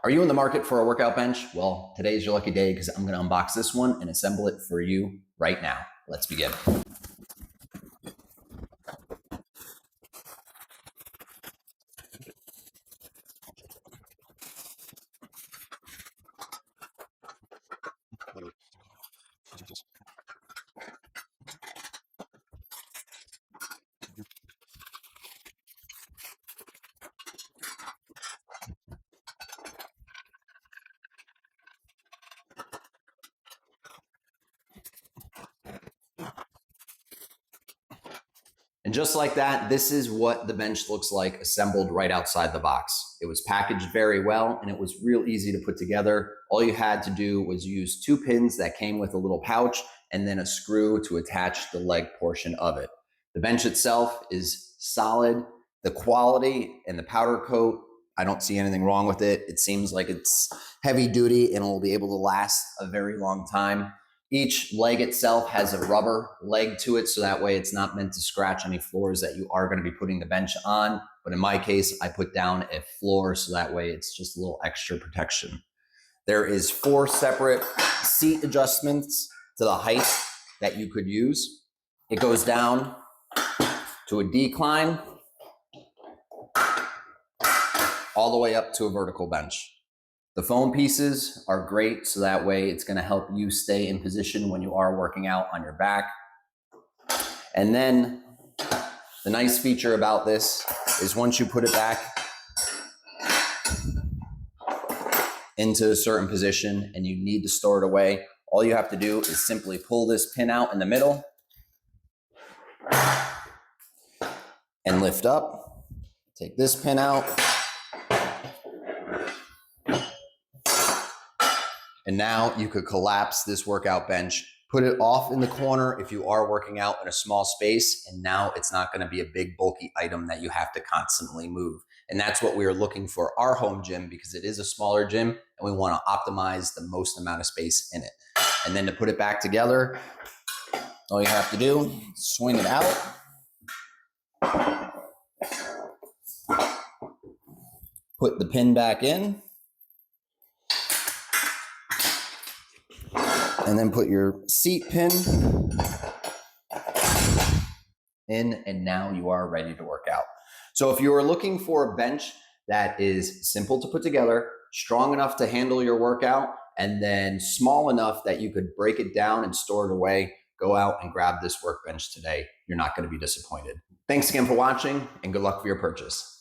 Are you in the market for a workout bench? Well, today is your lucky day because I'm going to unbox this one and assemble it for you right now. Let's begin. And just like that, this is what the bench looks like assembled right outside the box. It was packaged very well and it was real easy to put together. All you had to do was use 2 pins that came with a little pouch and then a screw to attach the leg portion of it. The bench itself is solid. The quality and the powder coat, I don't see anything wrong with it. It seems like it's heavy duty and will be able to last a very long time. Each leg itself has a rubber leg to it, so that way it's not meant to scratch any floors that you are going to be putting the bench on. But in my case, I put down a floor, so that way it's just a little extra protection. There is 4 separate seat adjustments to the height that you could use. It goes down to a decline, all the way up to a vertical bench. The foam pieces are great, so that way it's going to help you stay in position when you are working out on your back. And then the nice feature about this is once you put it back into a certain position and you need to store it away, all you have to do is simply pull this pin out in the middle and lift up. Take this pin out. And now you could collapse this workout bench, put it off in the corner if you are working out in a small space, and now it's not going to be a big bulky item that you have to constantly move. And that's what we are looking for our home gym, because it is a smaller gym and we want to optimize the most amount of space in it. And then to put it back together, all you have to do is swing it out. Put the pin back in. And then put your seat pin in, and now you are ready to work out. So if you are looking for a bench that is simple to put together, strong enough to handle your workout, and then small enough that you could break it down and store it away, go out and grab this workbench today. You're not going to be disappointed. Thanks again for watching, and good luck for your purchase.